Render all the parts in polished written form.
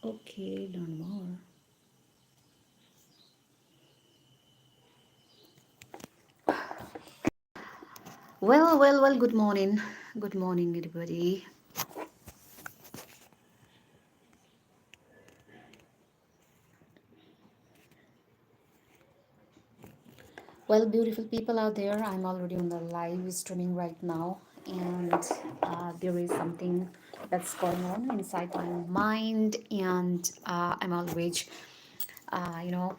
Okay, learn more. Well, good morning. Good morning, everybody. Well, beautiful people out there, I'm already on the live streaming right now, and there is something that's going on inside my mind, and I'm always, uh, you know,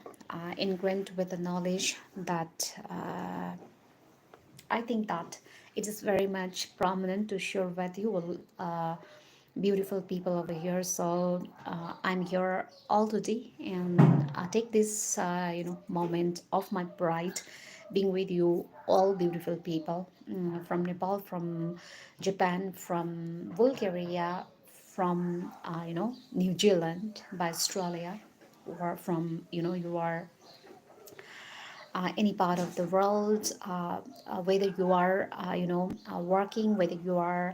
ingrained with the knowledge that I think that it is very much prominent to share with you all, beautiful people over here. So I'm here all today, and I take this moment of my pride being with you all beautiful people, from Nepal, from Japan, from Bulgaria, from New Zealand, by Australia, or from you are any part of the world, whether you are, working, whether you are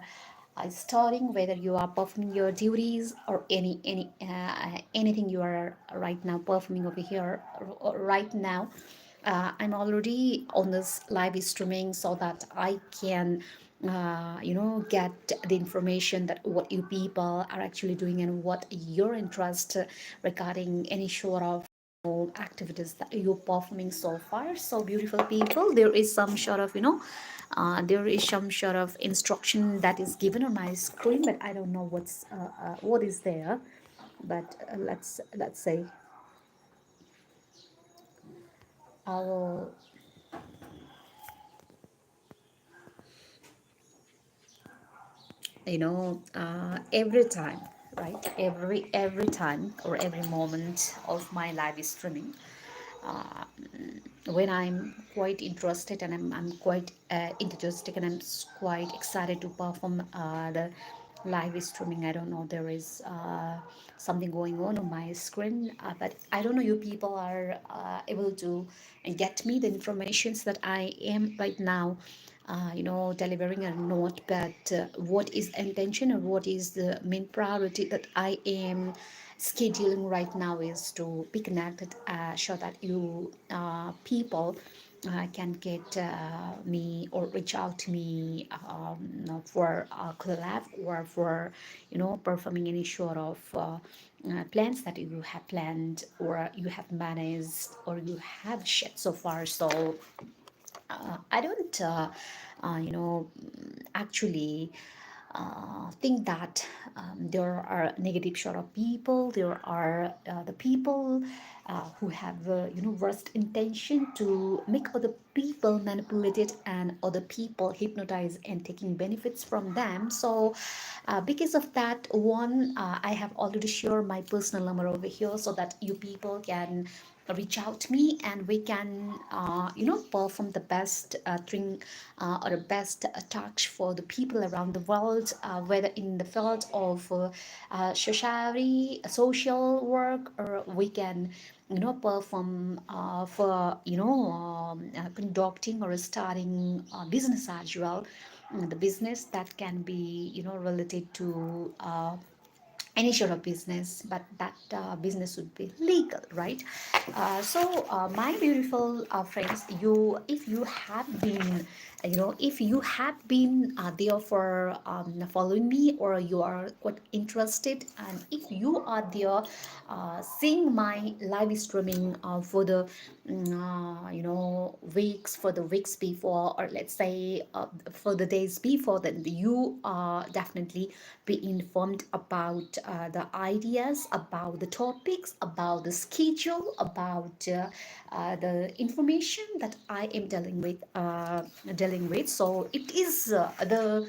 studying, whether you are performing your duties, or anything you are right now performing over here right now. I'm already on this live streaming so that I can get the information that what you people are actually doing and what your interest regarding any sort of activities that you're performing so far. So beautiful people, there is some sort of there is some sort of instruction that is given on my screen, but I don't know what is there. But let's say I will, every time, right, every time or every moment of my live streaming, uh, when I'm quite interested and I'm quite enthusiastic and quite excited to perform the live streaming. I don't know, there is something going on my screen, but I don't know you people are able to get me the informations that I am right now delivering or not. But what is the intention or what is the main priority that I am scheduling right now is to be connected, so that you people can get me or reach out to me for a collab or for performing any sort of plans that you have planned or you have managed or you have shared so far. So I don't, actually think that there are negative sort of people. There are the people who have, worst intention to make other people manipulated and other people hypnotized and taking benefits from them. So, because of that, one, I have already shared my personal number over here so that you people can reach out to me and we can perform the best thing or the best touch for the people around the world, whether in the field of society, social work, or we can perform for conducting or starting business as well. The business that can be related to any sort of business, but that business would be legal, right? So my beautiful friends, you if you have been if you have been there for following me, or you are quite interested, and if you are there seeing my live streaming for the weeks, for the weeks before, or let's say for the days before, then you definitely be informed about the ideas, about the topics, about the schedule, about the information that I am dealing with. So it is the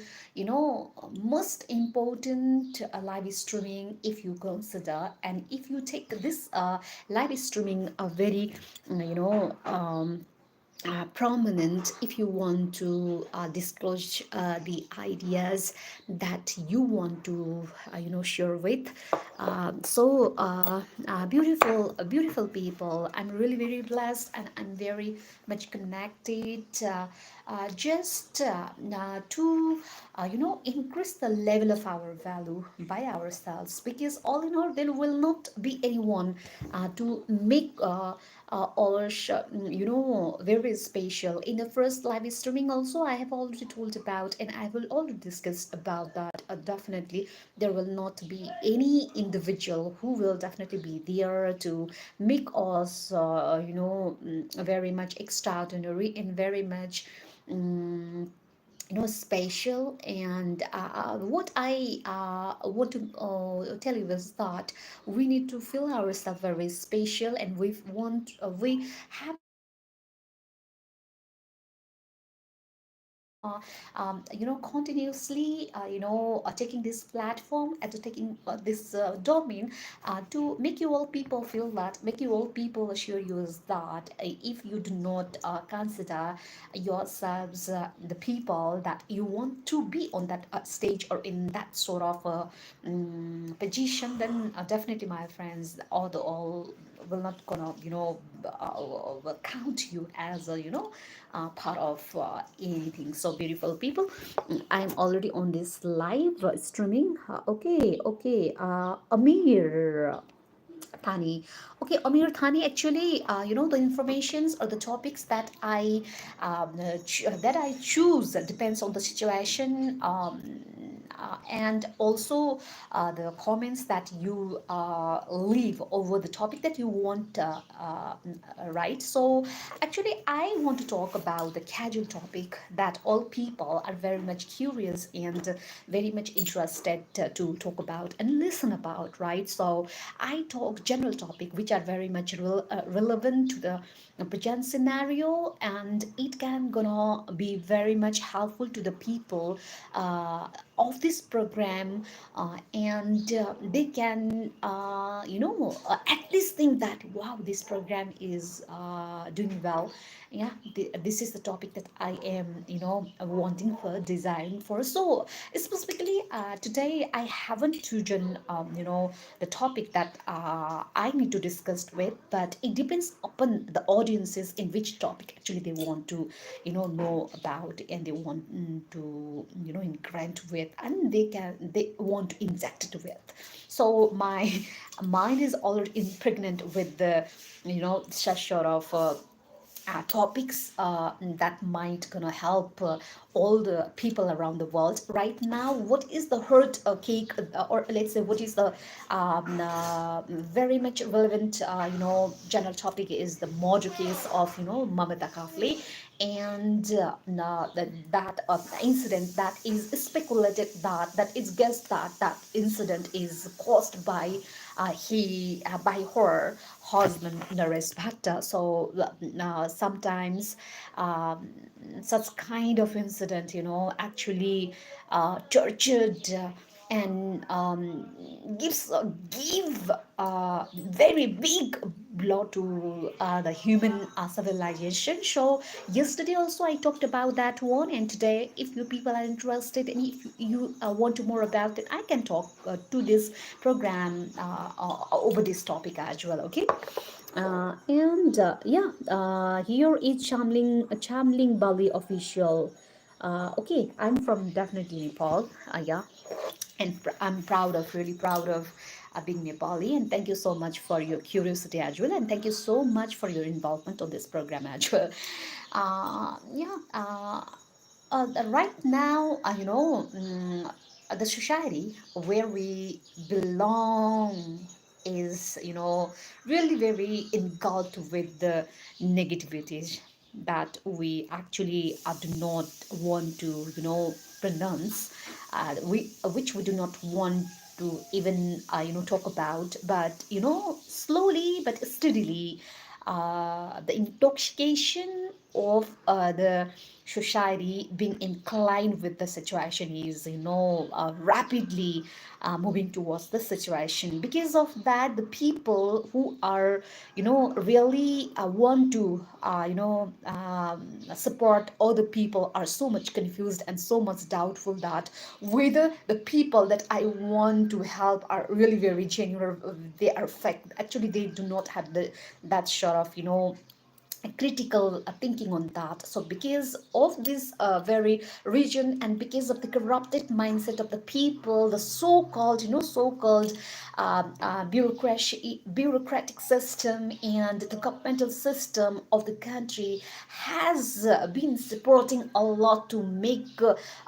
most important live streaming, if you consider and if you take this live streaming a very you know prominent if you want to disclose the ideas that you want to share with. Beautiful people, I'm really very blessed and I'm very much connected, just to increase the level of our value by ourselves, because all in all there will not be anyone to make very special. In the first live streaming also, I have already told about, and I will already discuss about that. Definitely there will not be any individual who will definitely be there to make us very much extraordinary and very much special. And what I want to tell you is that we need to feel ourselves very special, and we have continuously taking this platform and to taking this domain to make you all people feel that, make you all people assure you is that if you do not consider yourselves the people that you want to be on that stage or in that sort of position, then definitely, my friends, all will not gonna will count you as a part of anything. So beautiful people, I'm already on this live streaming. Okay, Amir Thani. Okay, Amir Thani, actually, the informations or the topics that I choose depends on the situation, and also the comments that you leave over the topic that you want, right? So, actually, I want to talk about the casual topic that all people are very much curious and very much interested to talk about and listen about, right? So, I talk general topic which are very much relevant to the present scenario, and it can gonna be very much helpful to the people uh, of this program, and they can at least think that wow, this program is doing well. Yeah, this is the topic that I am wanting for, desiring for. So specifically today I haven't chosen the topic that I need to discuss with, but it depends upon the audiences in which topic actually they want to know about, and they want to grant with, and they want to inject it with. So my mind is already impregnant with the such sort of topics that might gonna help all the people around the world right now. What is the hurt cake, or let's say what is the very much relevant general topic is the murder case of Mamata Kafle, and that incident that is speculated, that it's guessed that that incident is caused by her husband Naresh Bhatta. So sometimes um, such kind of incident, actually tortured and give very big blow to the human civilization. So yesterday also I talked about that one, and today, if you people are interested and if you want to more about it, I can talk to this program over this topic as well. Okay. And yeah, here is Chamling Bali official. Okay, I'm from definitely Nepal. Yeah, and I'm proud of, really proud of being Nepali. And thank you so much for your curiosity as well, and thank you so much for your involvement on this program as well. Yeah. Right now, the society where we belong is, really very engulfed with the negativities that we actually do not want to, pronounce, which we do not want to even, talk about. But, slowly but steadily, the intoxication of the society being inclined with the situation is, rapidly moving towards the situation. Because of that, the people who are, really want to, support other people are so much confused and so much doubtful that whether the people that I want to help are really very genuine, they are fake. Actually, they do not have that sort of, critical thinking on that. So because of this very region, and because of the corrupted mindset of the people, the so-called, bureaucratic system and the governmental system of the country has been supporting a lot to make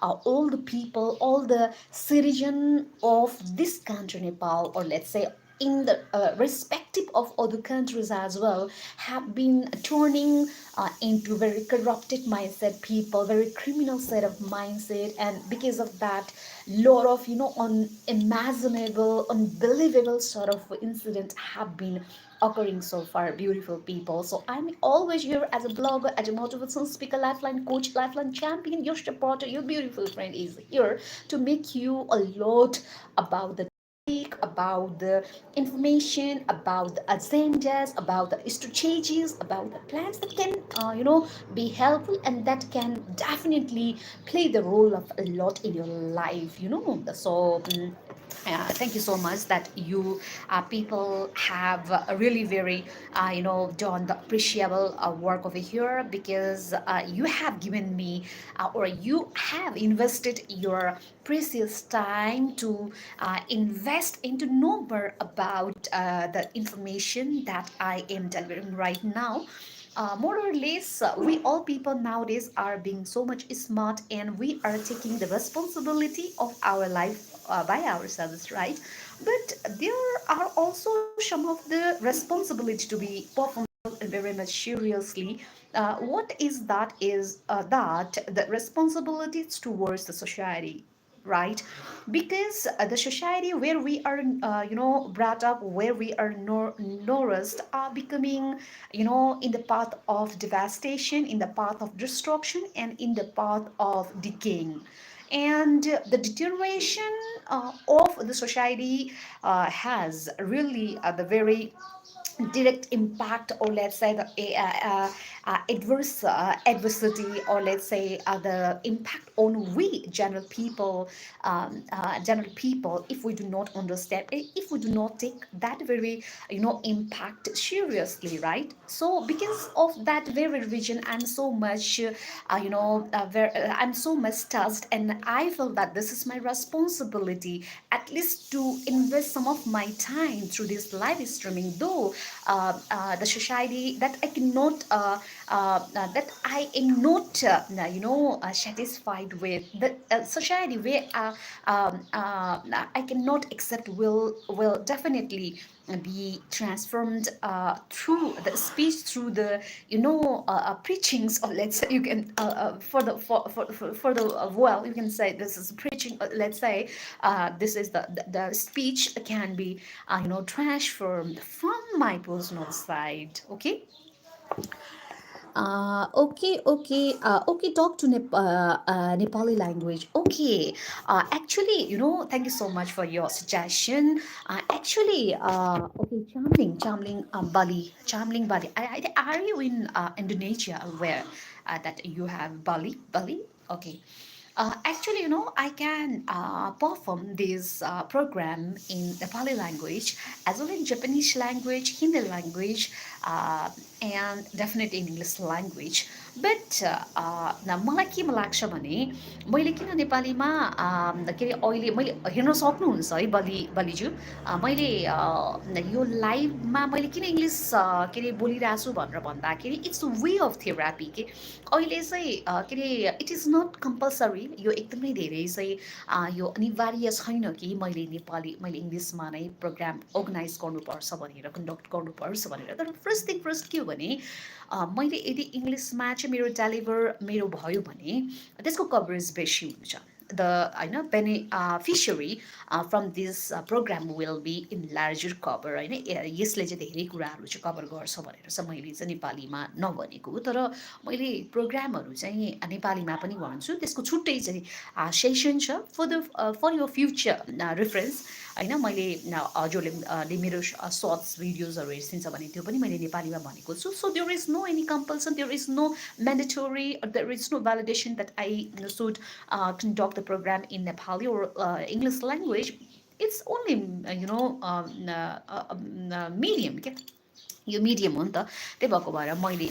all the people, all the citizen of this country, Nepal, or let's say in the respective of other countries as well, have been turning into very corrupted mindset people, very criminal set of mindset. And because of that, lot of, unimaginable, unbelievable sort of incident have been occurring so far, beautiful people. So I'm always here as a blogger, as a motivational speaker, lifeline coach, lifeline champion. Your supporter, your beautiful friend is here to make you a lot about the, about the information, about the agendas, about the strategies, about the plans that can, be helpful and that can definitely play the role of a lot in your life. So thank you so much that you people have really very done the appreciable work over here, because you have given me or you have invested your precious time to invest into know more about the information that I am delivering right now. More or less, we all people nowadays are being so much smart, and we are taking the responsibility of our life by ourselves, right? But there are also some of the responsibility to be performed very much seriously. What is that? Is that the responsibilities towards the society, right? Because the society where we are, brought up, where we are nourished, are becoming, in the path of devastation, in the path of destruction, and in the path of decaying. And the deterioration of the society has really the very direct impact, or let's say the adverse adversity, or let's say the impact on we general people, if we do not understand, if we do not take that very, impact seriously, right? So because of that very reason, I'm so much I'm so much touched, and I feel that this is my responsibility at least to invest some of my time through this live streaming. Though the society that I cannot that I am not satisfied with, the society where I cannot accept will definitely be transformed through the speech, through the, preachings, or let's say you can for the well, you can say this is preaching, let's say this is the speech can be transformed from my personal side. Okay. Okay, talk to Nepali language. Okay, actually, thank you so much for your suggestion. Okay, Chamling, Bali. Are you in Indonesia, where that you have Bali? Okay. Actually, I can perform this program in Nepali language, as well in Japanese language, Hindi language, and definitely in English language. But मलाई के लाग्छ भने, मैले किन नेपालीमा के अरे अहिले मैले हेर्न सक्नुहुन्छ है बलिजु, मैले यो लाइभमा मैले किन इङ्ग्लिस के अरे बोलिरहेको छु भनेर भन्दाखेरि, इट्स वे अफ थेरापी के अहिले चाहिँ के अरे इट इज नट कम्पलसरी, यो एकदमै धेरै चाहिँ यो अनिवार्य छैन कि मैले इङ्ग्लिसमा नै प्रोग्राम अर्गनाइज गर्नुपर्छ भनेर, कन्डक्ट गर्नुपर्छ भनेर। तर फर्स्ट थिङ फर्स्ट के हो भने, मैले यदि इङ्ग्लिसमा चाहिँ मेरो डेलिभर भयो भने त्यसको कभरेज बेसी हुन्छ। the beneficiary from this program will be in larger cover होइन यसले चाहिँ धेरै कुराहरू चाहिँ कभर गर्छ भनेर चाहिँ मैले चाहिँ नेपालीमा नभनेको तर मैले प्रोग्रामहरू चाहिँ नेपालीमा पनि भन्छु त्यसको छुट्टै चाहिँ सेसन छ फर यर फ्युचर रेफरेन्स होइन मैले हजुरले मेरो सर्ट्स भिडियोजहरू हेर्सिन्छ भने त्यो पनि मैले नेपालीमा भनेको छु so there is no any compulsion there is no mandatory there is no validation that I should conduct the program in Nepali or English language it's only medium yo medium हो नि त त्यही भएको भएर मैले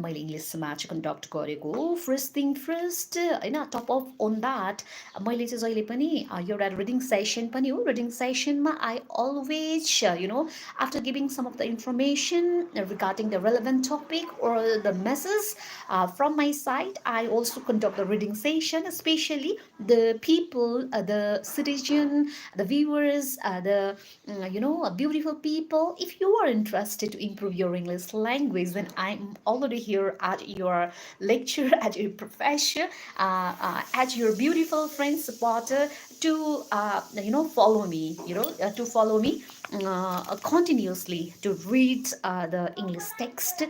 मैले इङ्ग्लिसमा चाहिँ कन्डक्ट गरेको हो फर्स्ट थिङ फर्स्ट होइन टप अफ अन द्याट मैले चाहिँ जहिले पनि एउटा रिडिङ सेसन पनि हो रिडिङ सेसनमा I always after giving some of the information regarding the relevant topic or the message from my side I also conduct the reading session especially the people the citizen the viewers beautiful people if you are interested to improve your English language then I'm already here at your lecture at your professor as your beautiful friend supporter to follow me to follow me continuously to read the English text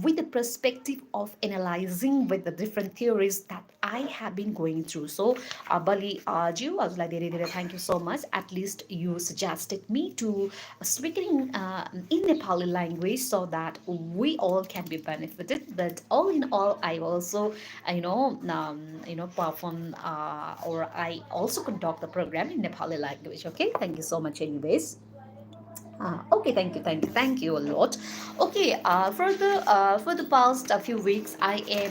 with the perspective of analyzing with the different theories that I have been going through. So, Bali Aju, thank you so much. At least you suggested me to speaking in Nepali language so that we all can be benefited. But all in all, I also, perform or I also conduct the program in Nepali language. Okay, thank you so much, anyways. Okay, thank you a lot. Okay, for the past few weeks, I am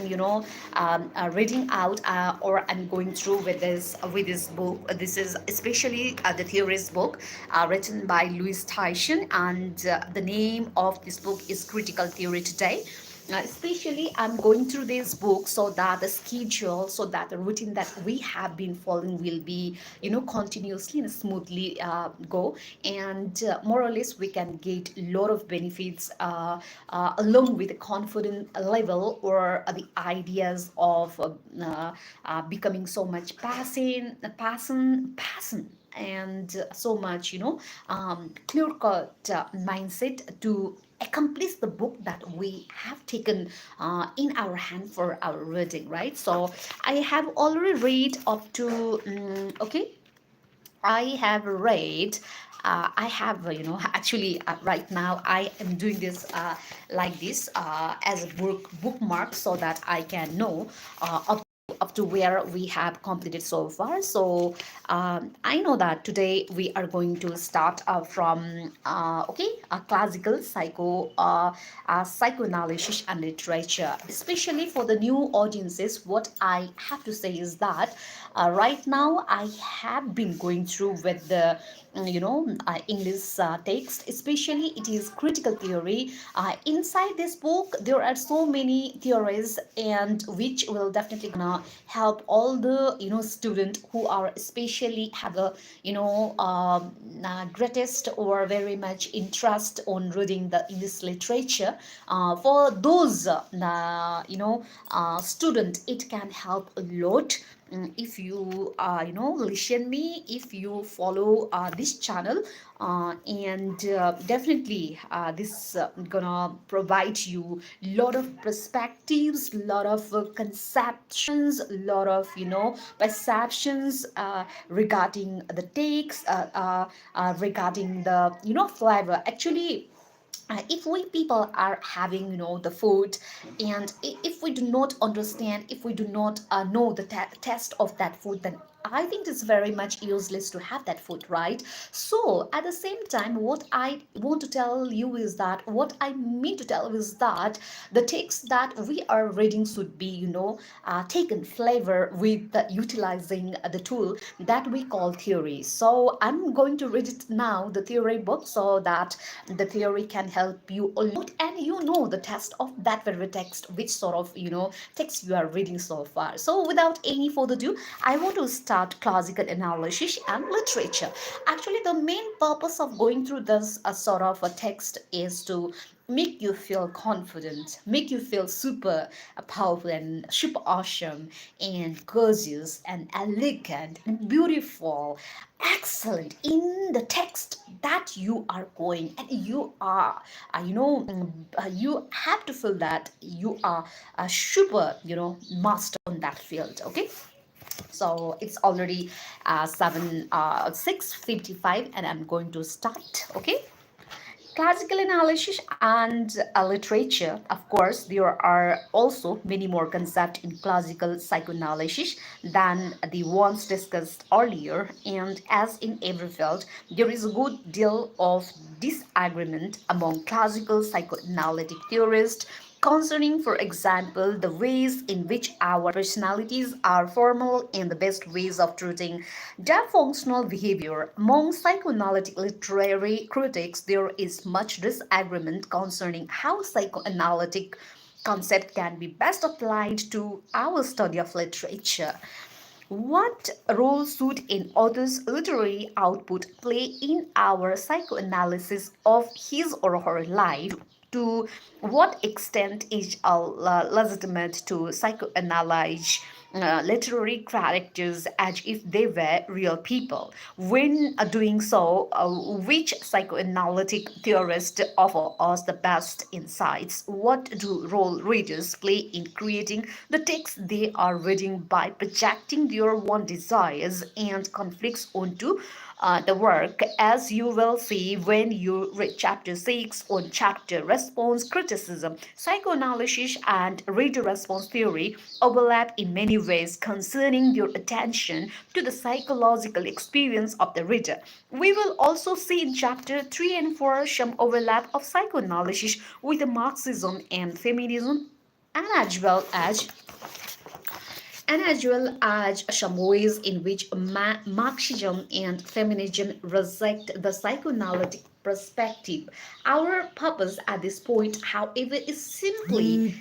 reading out or I'm going through with this book. This is especially the theorist book written by Louis Tyson, and the name of this book is Critical Theory Today. Especially I'm going through this book so that the schedule so that the routine that we have been following will be continuously and smoothly go and more or less we can get a lot of benefits along with the confident level or the ideas of becoming so much passion and so much clear cut mindset to accomplish the book that we have taken in our hand for our reading, right? So I have already read up to okay, I have read I have actually right now I am doing this like this as a bookmark so that I can know up to where we have completed so far. So I know that today we are going to start from classical psychoanalysis and literature. Especially for the new audiences, what I have to say is that right now I have been going through with the English text, especially it is critical theory. Inside this book, there are so many theories, and which will definitely gonna help all the student who are especially have a greatest or very much interest on reading the English literature. For those student, it can help a lot if you listen me if you follow this channel and definitely this gonna provide you lot of perspectives lot of conceptions lot of perceptions regarding the text regarding the flavor actually if we people are having the food and if we do not understand if we do not know the taste of that food then I think it's very much useless to have that food, right? So at the same time, what I want to tell you is that what I mean to tell is that the text that we are reading should be, taken flavor with utilizing the tool that we call theory. So I'm going to read it now, the theory book, so that the theory can help you a lot, and the test of that very text, which sort of text you are reading so far. So without any further ado, I want to start start classical analysis and literature. Actually, the main purpose of going through this sort of a text is to make you feel confident, make you feel super powerful and super awesome and gorgeous and elegant and beautiful, excellent in the text that you are going, and you are, you have to feel that you are a super, master on that field. Okay, so it's already 6:55 and I'm going to start. Okay, classical analysis and literature. Of course, there are also many more concepts in classical psychoanalysis than the ones discussed earlier, and as in every field, there is a good deal of disagreement among classical psychoanalytic theorists concerning, for example, the ways in which our personalities are formal and the best ways of treating dysfunctional behavior. Among psychoanalytic literary critics, there is much disagreement concerning how psychoanalytic concept can be best applied to our study of literature. What role should an author's literary output play in our psychoanalysis of his or her life? To what extent is legitimate to psychoanalyze literary characters as if they were real people? When doing so, which psychoanalytic theorists offer us the best insights? What do role readers play in creating the text they are reading by projecting their own desires and conflicts onto the work, as you will see when you read chapter 6 on chapter response criticism. Psychoanalysis and reader response theory overlap in many ways concerning your attention to the psychological experience of the reader. We will also see in chapter 3 and 4 some overlap of psychoanalysis with Marxism and feminism, and as well as some ways in which Marxism and feminism reject the psychoanalytic perspective. Our purpose at this point, however, is simply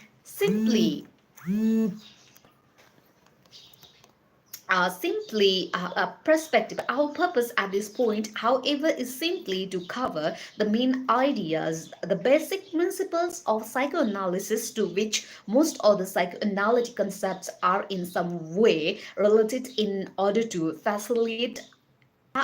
a perspective. Our purpose at this point, however, is simply to cover the main ideas, the basic principles of psychoanalysis to which most of the psychoanalytic concepts are in some way related, in order to facilitate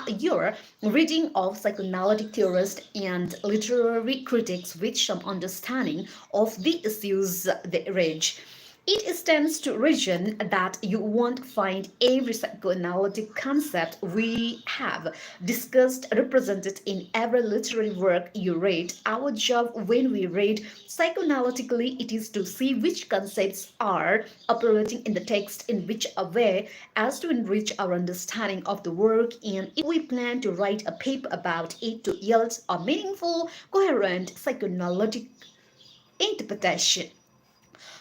your reading of psychoanalytic theorists and literary critics with some understanding of the issues they raise. It stands to reason that you won't find every psychoanalytic concept we have discussed represented in every literary work you read. Our job when we read psychoanalytically, it is to see which concepts are operating in the text in which a way as to enrich our understanding of the work, and if we plan to write a paper about it, to yield a meaningful, coherent psychoanalytic interpretation.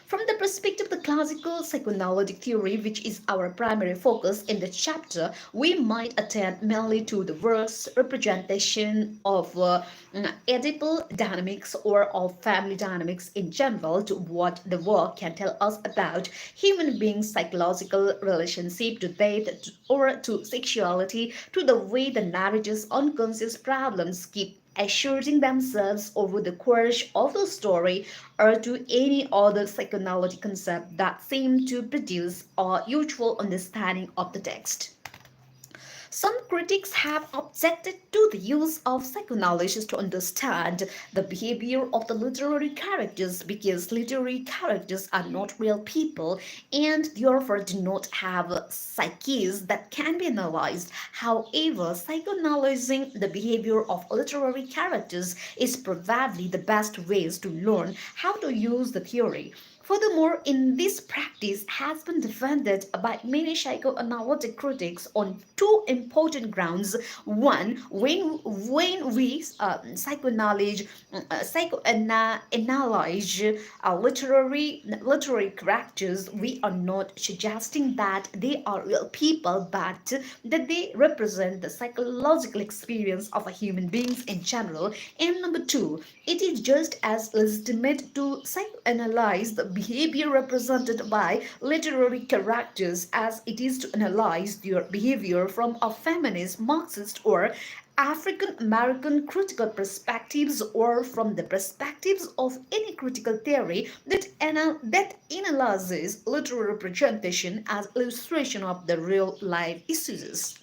From the perspective of the classical psychoanalytic theory, which is our primary focus in the chapter, we might attend mainly to the work's representation of Oedipal dynamics or of family dynamics in general, to what the work can tell us about human beings' psychological relationship to death or to sexuality, to the way the narrator's unconscious problems keep asserting themselves over the course of the story, or to any other psychoanalytic concept that seem to produce a usual understanding of the text. Some critics have objected to the use of psychoanalysis to understand the behavior of the literary characters, because literary characters are not real people and therefore do not have psyches that can be analyzed. However, psychoanalyzing the behavior of literary characters is probably the best ways to learn how to use the theory. Furthermore, in this practice has been defended by many psychoanalytic critics on two important grounds. One, when we psychoanalyze literary characters, we are not suggesting that they are real people, but that they represent the psychological experience of a human beings in general. And number two, it is just as legitimate to psychoanalyze the behavior represented by literary characters as it is to analyze their behavior from a feminist, Marxist, or African American critical perspectives or from the perspectives of any critical theory that analyzes literary representation as illustration of the real life issues.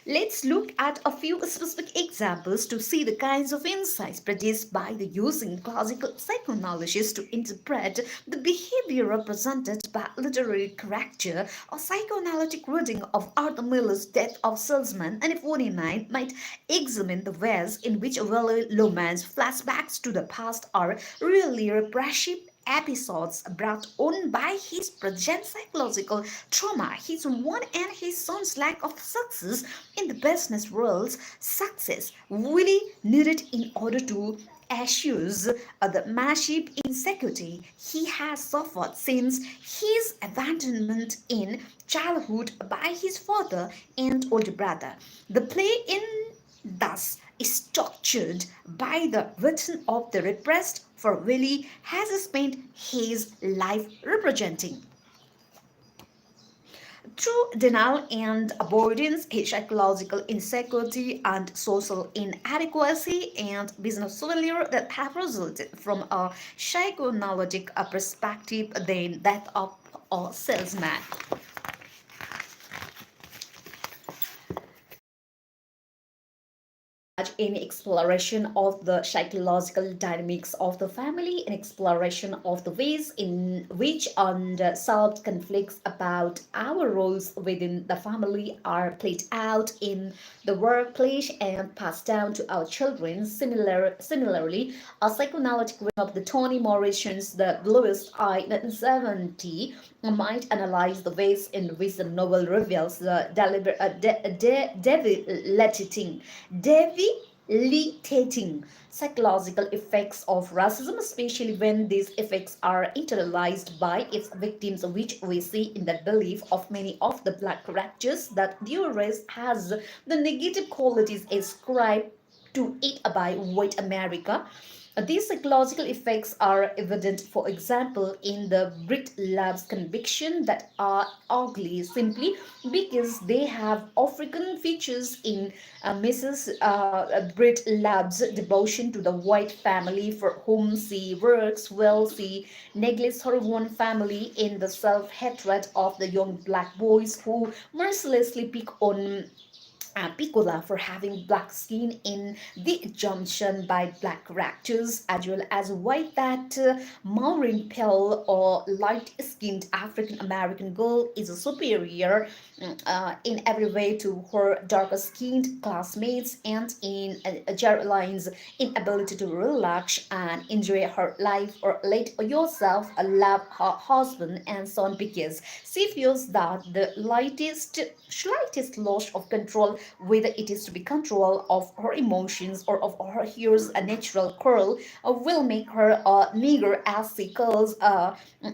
Let's look at a few specific examples to see the kinds of insights produced by the using classical psychoanalysis to interpret the behavior represented by literary character. A psychoanalytic reading of Arthur Miller's Death of Salesman and 49 might examine the ways in which Willie Loman's flashbacks to the past are really repressive episodes brought on by his present psychological trauma, his one and his son's lack of success in the business world, success really needed in order to assuage the massive insecurity he has suffered since his abandonment in childhood by his father and older brother. The play in thus is structured by the return of the repressed for Willie has spent his life representing. Through denial and avoidance, his psychological insecurity and social inadequacy and business failure that have resulted from a psychoanalytic perspective than that of a salesman. In exploration of the psychological dynamics of the family, in exploration of the ways in which unsolved conflicts about our roles within the family are played out in the workplace and passed down to our children. Similarly, a psychoanalytic reading of the Toni Morrison's The Bluest Eye 1970 might analyze the ways in which the novel reveals the debilitating psychological effects of racism, especially when these effects are internalized by its victims, which we see in the belief of many of the black characters that their race has the negative qualities ascribed to it by white America. These psychological effects are evident, for example, in the Brit Lab's conviction that are ugly simply because they have African features in Mrs. Brit Lab's devotion to the white family for whom she works well. She neglects her own family in the self-hatred of the young black boys who mercilessly pick on Piccola for having black skin in the assumption by black characters as well as white that Maureen Pell or light-skinned African American girl is superior in every way to her darker-skinned classmates and in Geraldine's inability to relax and enjoy her life or let yourself love her husband and son because she feels that the slightest loss of control, whether it is to be control of her emotions or of her hair's a natural curl, will make her a nigger as she calls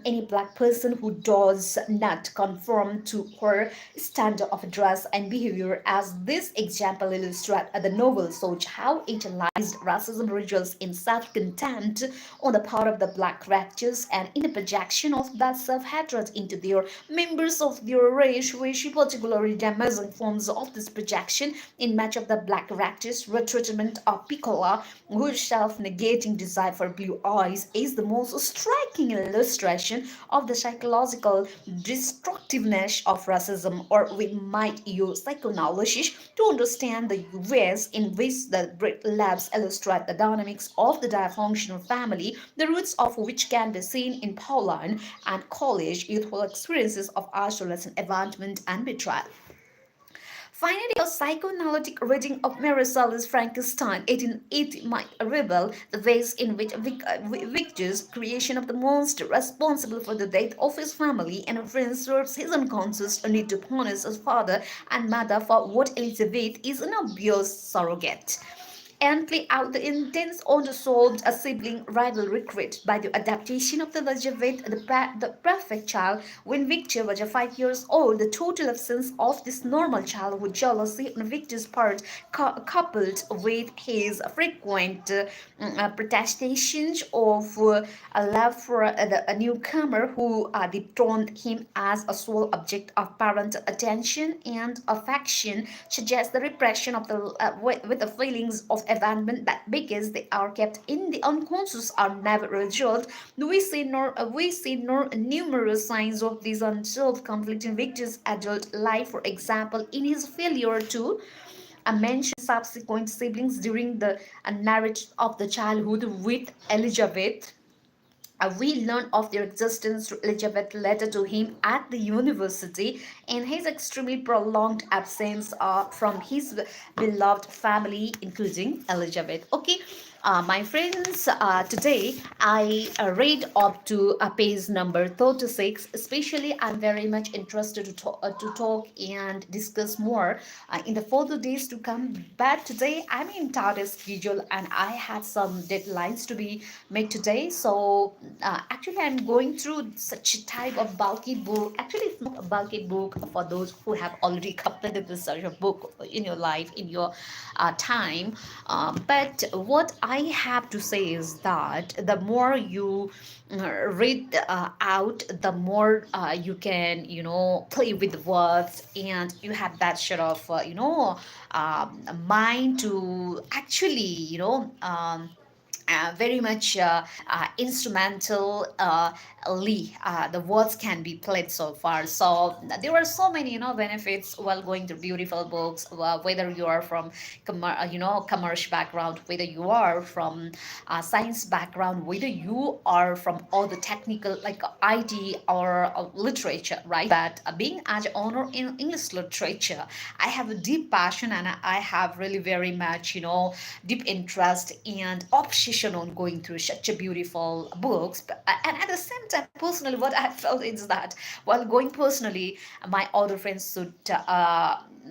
any black person who does not conform to her standard of dress and behavior. As this example illustrates, the novel shows how internalized racism results in self-contempt on the part of the black characters and in the projection of that self-hatred into their members of their race, which particularly damaging forms of this projection in much of the black characters. Retreatment of Piccola, whose self-negating desire for blue eyes is the most striking illustration of the psychological destructiveness of racism, or we might use psychoanalysis to understand the ways in which the Brit Labs illustrate the dynamics of the dysfunctional family, the roots of which can be seen in Pauline and college youthful experiences of isolation, abandonment, and betrayal. Finally, a psychoanalytic reading of Mary Shelley's Frankenstein 1880 might reveal the ways in which Victor's creation of the monster responsible for the death of his family and friends serves his unconscious need to punish his father and mother for what Elizabeth is an obvious surrogate. and play out the intense, unresolved sibling rivalry created by the adaptation of the Elizabeth, the perfect child. When Victor was 5 years old, the total absence of this normal childhood jealousy on Victor's part, coupled with his frequent protestations of a love for a newcomer who dethroned him as a sole object of parental attention and affection, suggests the repression of the with the feelings of abandonment that because they are kept in the unconscious are never resolved. We see nor numerous signs of this unsolved conflict in Victor's adult life. For example, in his failure to mention subsequent siblings during the narrative of the childhood with Elizabeth. We learn of their existence through Elizabeth's letter to him at the university and his extremely prolonged absence from his beloved family, including Elizabeth. Okay, my friends, today I read up to page number 36. Especially, I'm very much interested to talk and discuss more in the further days to come. But today I'm in tight schedule and I had some deadlines to be made today. So actually, I'm going through such a type of bulky book. Actually, it's not a bulky book for those who have already completed this such a book in your life, in your time. But what I have to say is that the more you read out, the more you can, play with words, and you have that sort of, mind to actually, very much instrumental the words can be played so far. So there are so many benefits while going through beautiful books, whether you are from commercial background, whether you are from science background, whether you are from all the technical like IT or literature, right? But being as an honor in English literature, I have a deep passion and I have really very much deep interest and obsession on going through such a beautiful books. And at the same time, personally, what I felt is that while going personally, my other friends should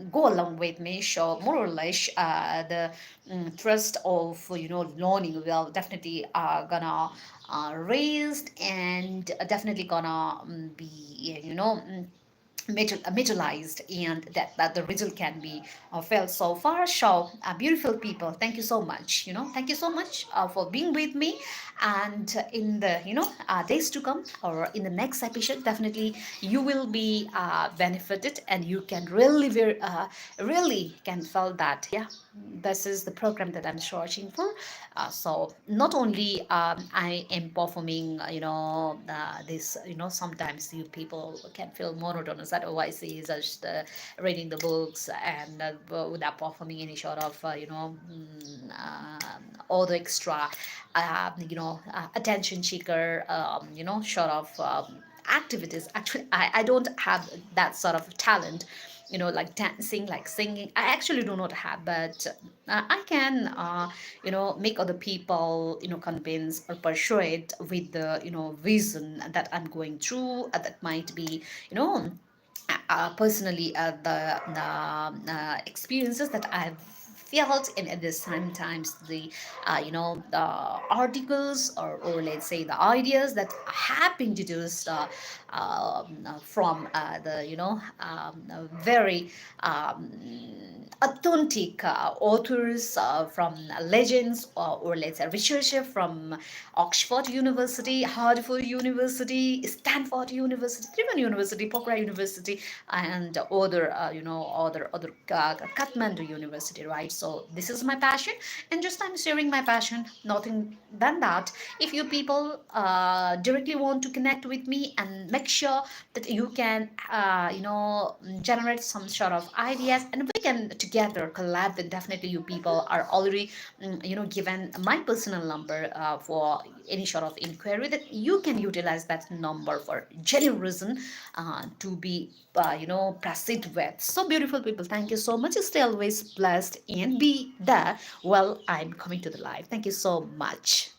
go along with me, show more or less the trust of learning will definitely gonna raised, and definitely gonna be materialized, and that the result can be felt so far. So beautiful people, thank you so much, thank you so much for being with me. And in the days to come, or in the next episode, definitely you will be benefited, and you can really really can feel that, yeah, this is the program that I'm searching for. So not only I am performing, this, sometimes you people can feel monotonous. Otherwise, is just reading the books and without performing any sort of, all the extra, attention seeker, sort of. Activities. Actually, I don't have that sort of talent, like dancing, like singing. I actually do not have, but I can, make other people, convince or persuade with the, vision that I'm going through. That might be, personally, the experiences that I've felt, and at the same times the articles, or let's say the ideas that have been deduced from the very authentic authors, from legends, or let's say researcher from Oxford University, Harvard University, Stanford University, Tribhuvan University, Pokhara University, and other Kathmandu University, right? So this is my passion, and just I'm sharing my passion, nothing than that. If you people directly want to connect with me, and make sure that you can generate some sort of ideas, and we can together collab. Then definitely you people are already given my personal number for any sort of inquiry, that you can utilize that number for genuine reason to be proceed with. So beautiful people, thank you so much. Stay always blessed and be there while I'm coming to the live. Thank you so much.